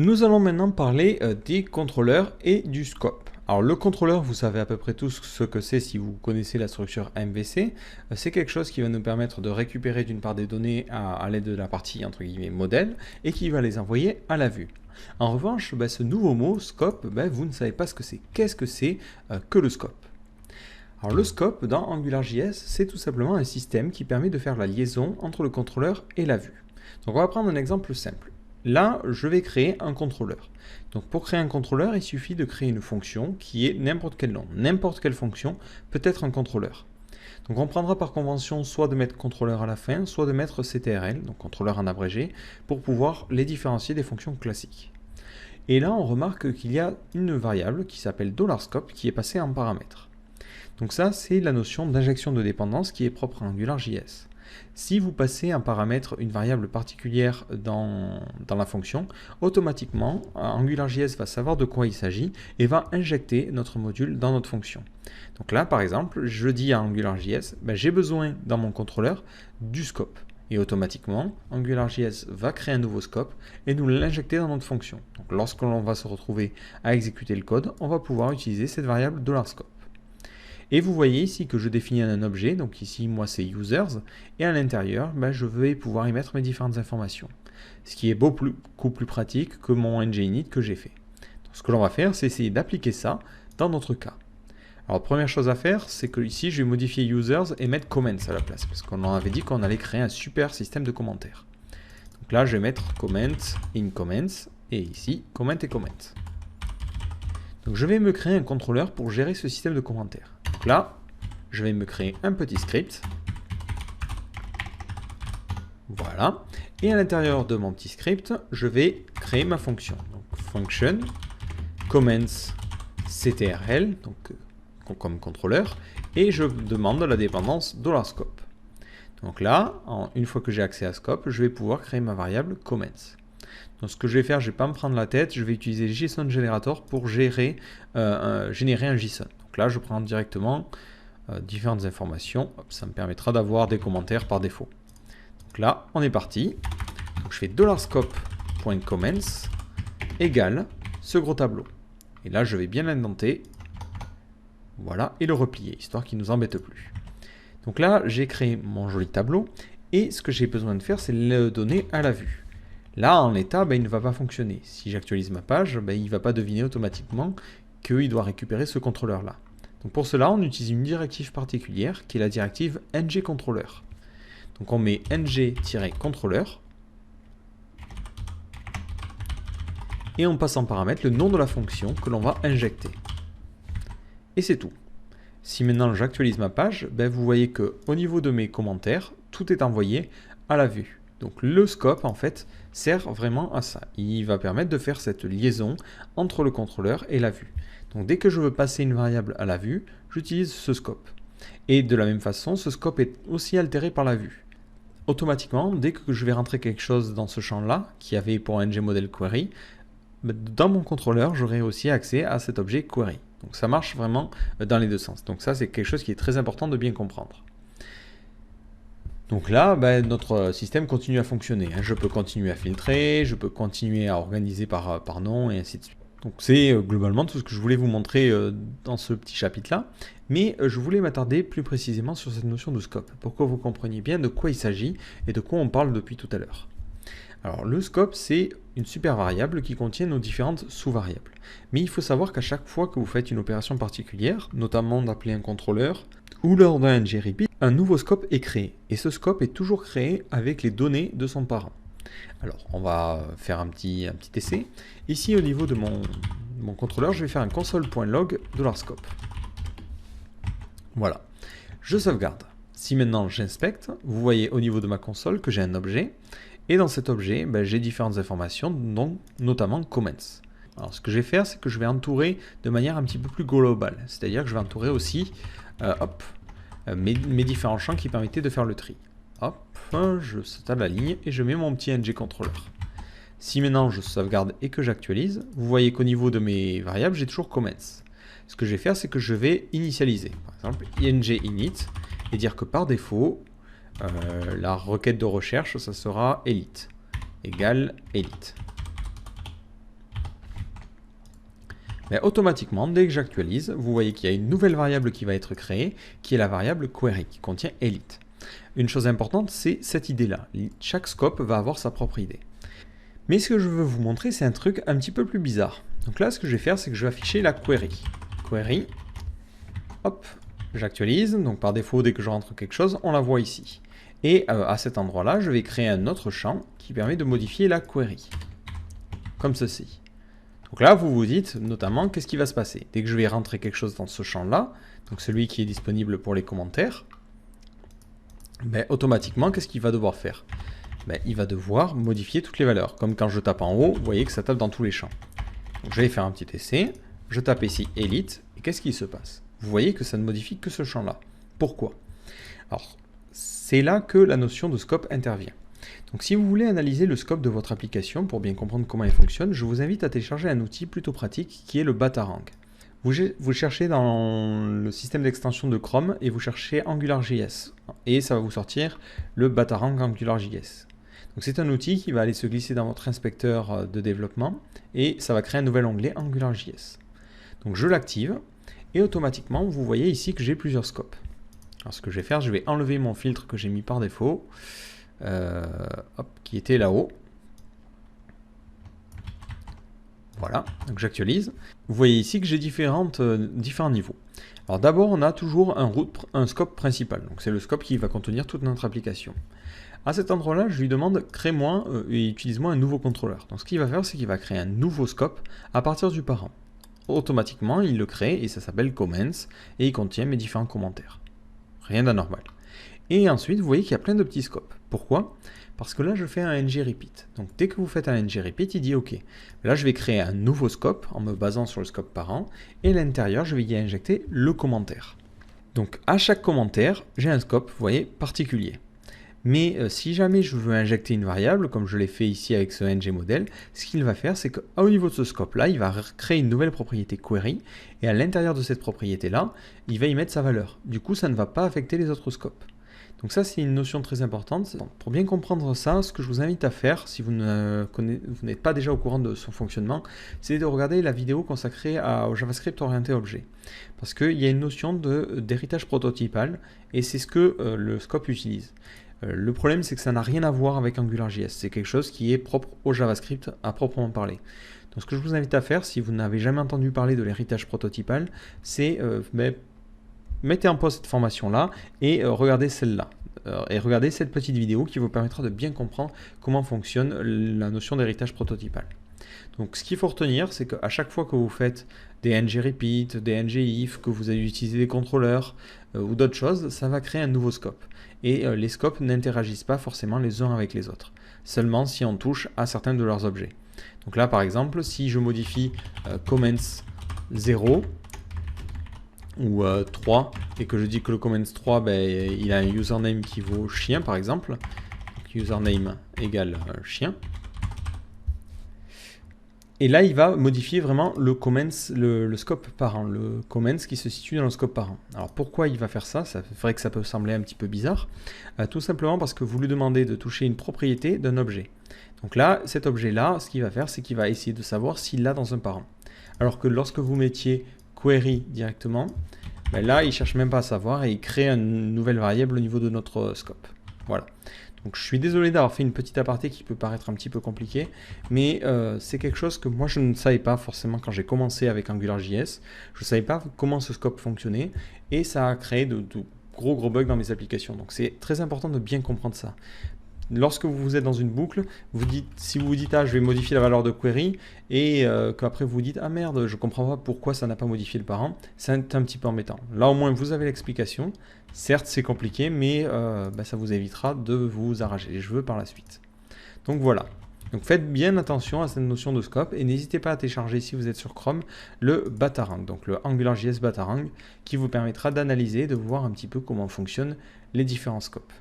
Nous allons maintenant parler des contrôleurs et du scope. Alors le contrôleur, vous savez à peu près tous ce que c'est si vous connaissez la structure MVC. C'est quelque chose qui va nous permettre de récupérer d'une part des données à l'aide de la partie entre guillemets modèle et qui va les envoyer à la vue. En revanche, ce nouveau mot, scope, vous ne savez pas ce que c'est. Qu'est-ce que c'est que le scope? Alors le scope dans AngularJS, c'est tout simplement un système qui permet de faire la liaison entre le contrôleur et la vue. Donc on va prendre un exemple simple. Là, je vais créer un contrôleur. Donc pour créer un contrôleur, il suffit de créer une fonction qui est n'importe quel nom. N'importe quelle fonction peut être un contrôleur. Donc on prendra par convention soit de mettre contrôleur à la fin, soit de mettre CTRL, donc contrôleur en abrégé, pour pouvoir les différencier des fonctions classiques. Et là, on remarque qu'il y a une variable qui s'appelle $scope qui est passée en paramètre. Donc ça, c'est la notion d'injection de dépendance qui est propre à AngularJS. Si vous passez un paramètre, une variable particulière dans la fonction, automatiquement, AngularJS va savoir de quoi il s'agit et va injecter notre module dans notre fonction. Donc là, par exemple, je dis à AngularJS, j'ai besoin dans mon contrôleur du scope. Et automatiquement, AngularJS va créer un nouveau scope et nous l'injecter dans notre fonction. Donc lorsque l'on va se retrouver à exécuter le code, on va pouvoir utiliser cette variable $scope. Et vous voyez ici que je définis un objet, donc ici moi c'est users, et à l'intérieur je vais pouvoir y mettre mes différentes informations. Ce qui est beaucoup plus pratique que mon ng-init que j'ai fait. Donc, ce que l'on va faire, c'est essayer d'appliquer ça dans notre cas. Alors première chose à faire, c'est que ici je vais modifier users et mettre comments à la place, parce qu'on en avait dit qu'on allait créer un super système de commentaires. Donc là je vais mettre comment in comments, et ici comment et comment. Donc je vais me créer un contrôleur pour gérer ce système de commentaires. Donc là, je vais me créer un petit script. Voilà. Et à l'intérieur de mon petit script, je vais créer ma fonction. Donc function comments CTRL, donc comme contrôleur, et je demande la dépendance $scope. Donc là, une fois que j'ai accès à scope, je vais pouvoir créer ma variable comments. Donc ce que je vais faire, je ne vais pas me prendre la tête, je vais utiliser JSON Generator pour générer un JSON. Donc là, je prends directement différentes informations. Hop, ça me permettra d'avoir des commentaires par défaut. Donc là, on est parti. Donc je fais $scope.comments égale ce gros tableau. Et là, je vais bien l'indenter. Voilà, et le replier, histoire qu'il ne nous embête plus. Donc là, j'ai créé mon joli tableau. Et ce que j'ai besoin de faire, c'est le donner à la vue. Là, en l'état, il ne va pas fonctionner. Si j'actualise ma page, il ne va pas deviner automatiquement qu'il doit récupérer ce contrôleur-là. Donc pour cela, on utilise une directive particulière qui est la directive ngController. Donc on met ng-controller et on passe en paramètre le nom de la fonction que l'on va injecter. Et c'est tout. Si maintenant j'actualise ma page, vous voyez qu'au niveau de mes commentaires, tout est envoyé à la vue. Donc le scope en fait sert vraiment à ça. Il va permettre de faire cette liaison entre le contrôleur et la vue. Donc dès que je veux passer une variable à la vue, j'utilise ce scope. Et de la même façon, ce scope est aussi altéré par la vue. Automatiquement, dès que je vais rentrer quelque chose dans ce champ-là, qui avait pour ngModelQuery, dans mon contrôleur, j'aurai aussi accès à cet objet query. Donc ça marche vraiment dans les deux sens. Donc ça, c'est quelque chose qui est très important de bien comprendre. Donc là, notre système continue à fonctionner. Je peux continuer à filtrer, je peux continuer à organiser par nom et ainsi de suite. Donc c'est globalement tout ce que je voulais vous montrer dans ce petit chapitre-là. Mais je voulais m'attarder plus précisément sur cette notion de scope, pour que vous compreniez bien de quoi il s'agit et de quoi on parle depuis tout à l'heure. Alors le scope, c'est une super variable qui contient nos différentes sous-variables. Mais il faut savoir qu'à chaque fois que vous faites une opération particulière, notamment d'appeler un contrôleur, ou lors d'un ngRepeat, un nouveau scope est créé. Et ce scope est toujours créé avec les données de son parent. Alors, on va faire un petit essai. Ici, au niveau de mon contrôleur, je vais faire un console.log $scope. Voilà. Je sauvegarde. Si maintenant j'inspecte, vous voyez au niveau de ma console que j'ai un objet. Et dans cet objet, j'ai différentes informations, dont notamment comments. Alors, ce que je vais faire, c'est que je vais entourer de manière un petit peu plus globale. C'est-à-dire que je vais entourer aussi mes différents champs qui permettaient de faire le tri. Hop, je saute à la ligne et je mets mon petit ngController. Si maintenant je sauvegarde et que j'actualise, vous voyez qu'au niveau de mes variables, j'ai toujours comments. Ce que je vais faire, c'est que je vais initialiser. Par exemple, ng-init et dire que par défaut, la requête de recherche, ça sera elite égale elite. Mais automatiquement, dès que j'actualise, vous voyez qu'il y a une nouvelle variable qui va être créée, qui est la variable query, qui contient elite. Une chose importante, c'est cette idée-là. Chaque scope va avoir sa propre idée. Mais ce que je veux vous montrer, c'est un truc un petit peu plus bizarre. Donc là, ce que je vais faire, c'est que je vais afficher la query. Query, hop, j'actualise. Donc par défaut, dès que je rentre quelque chose, on la voit ici. Et à cet endroit-là, je vais créer un autre champ qui permet de modifier la query. Comme ceci. Donc là, vous vous dites notamment qu'est-ce qui va se passer. Dès que je vais rentrer quelque chose dans ce champ-là, donc celui qui est disponible pour les commentaires, ben, automatiquement, qu'est-ce qu'il va devoir faire? Ben, il va devoir modifier toutes les valeurs. Comme quand je tape en haut, vous voyez que ça tape dans tous les champs. Donc je vais faire un petit essai. Je tape ici Elite. Et qu'est-ce qui se passe? Vous voyez que ça ne modifie que ce champ-là. Pourquoi? Alors, c'est là que la notion de scope intervient. Donc si vous voulez analyser le scope de votre application pour bien comprendre comment elle fonctionne, je vous invite à télécharger un outil plutôt pratique qui est le Batarang. Vous cherchez dans le système d'extension de Chrome et vous cherchez AngularJS. Et ça va vous sortir le Batarang AngularJS. Donc c'est un outil qui va aller se glisser dans votre inspecteur de développement et ça va créer un nouvel onglet AngularJS. Donc je l'active et automatiquement vous voyez ici que j'ai plusieurs scopes. Alors ce que je vais faire, je vais enlever mon filtre que j'ai mis par défaut, qui était là-haut. Voilà, donc j'actualise. Vous voyez ici que j'ai différents niveaux. Alors d'abord, on a toujours un scope principal. Donc c'est le scope qui va contenir toute notre application. À cet endroit-là, je lui demande crée-moi et utilise-moi un nouveau contrôleur. Donc ce qu'il va faire, c'est qu'il va créer un nouveau scope à partir du parent. Automatiquement, il le crée et ça s'appelle comments et il contient mes différents commentaires. Rien d'anormal. Et ensuite, vous voyez qu'il y a plein de petits scopes. Pourquoi? Parce que là, je fais un ng-repeat. Donc, dès que vous faites un ng-repeat, il dit OK. Là, je vais créer un nouveau scope en me basant sur le scope parent. Et à l'intérieur, je vais y injecter le commentaire. Donc, à chaque commentaire, j'ai un scope, vous voyez, particulier. Mais si jamais je veux injecter une variable, comme je l'ai fait ici avec ce ng-model, ce qu'il va faire, c'est qu'au niveau de ce scope-là, il va créer une nouvelle propriété query. Et à l'intérieur de cette propriété-là, il va y mettre sa valeur. Du coup, ça ne va pas affecter les autres scopes. Donc ça, c'est une notion très importante. Pour bien comprendre ça, ce que je vous invite à faire, si vous n'êtes pas déjà au courant de son fonctionnement, c'est de regarder la vidéo consacrée au JavaScript orienté objet. Parce qu'il y a une notion d'héritage prototypal, et c'est ce que le scope utilise. Le problème, c'est que ça n'a rien à voir avec AngularJS. C'est quelque chose qui est propre au JavaScript à proprement parler. Donc ce que je vous invite à faire, si vous n'avez jamais entendu parler de l'héritage prototypal, c'est mettez en pause cette formation-là et regardez celle-là. Et regardez cette petite vidéo qui vous permettra de bien comprendre comment fonctionne la notion d'héritage prototypal. Donc ce qu'il faut retenir, c'est qu'à chaque fois que vous faites des ng-repeat, des ng-if, que vous allez utiliser des contrôleurs ou d'autres choses, ça va créer un nouveau scope. Et les scopes n'interagissent pas forcément les uns avec les autres, seulement si on touche à certains de leurs objets. Donc là par exemple, si je modifie comments 0, ou 3, et que je dis que le comments 3, ben, il a un username qui vaut chien par exemple, donc username égale chien, et là il va modifier vraiment le comments, le scope parent, le comments qui se situe dans le scope parent. Alors pourquoi il va faire ça? C'est vrai que ça peut sembler un petit peu bizarre, tout simplement parce que vous lui demandez de toucher une propriété d'un objet. Donc là, cet objet-là, ce qu'il va faire, c'est qu'il va essayer de savoir s'il l'a dans un parent. Alors que lorsque vous mettiez query directement, ben là, il ne cherche même pas à savoir et il crée une nouvelle variable au niveau de notre scope. Voilà. Donc je suis désolé d'avoir fait une petite aparté qui peut paraître un petit peu compliquée, mais c'est quelque chose que moi je ne savais pas forcément quand j'ai commencé avec AngularJS. Je ne savais pas comment ce scope fonctionnait et ça a créé de gros bugs dans mes applications. Donc c'est très important de bien comprendre ça. Lorsque vous êtes dans une boucle, si vous vous dites « Ah, je vais modifier la valeur de query » et qu'après vous vous dites « Ah merde, je ne comprends pas pourquoi ça n'a pas modifié le parent », c'est un petit peu embêtant. Là au moins vous avez l'explication. Certes c'est compliqué, mais ça vous évitera de vous arracher les cheveux par la suite. Donc voilà. Donc faites bien attention à cette notion de scope et n'hésitez pas à télécharger si vous êtes sur Chrome le Batarang, donc le AngularJS Batarang, qui vous permettra d'analyser, de voir un petit peu comment fonctionnent les différents scopes.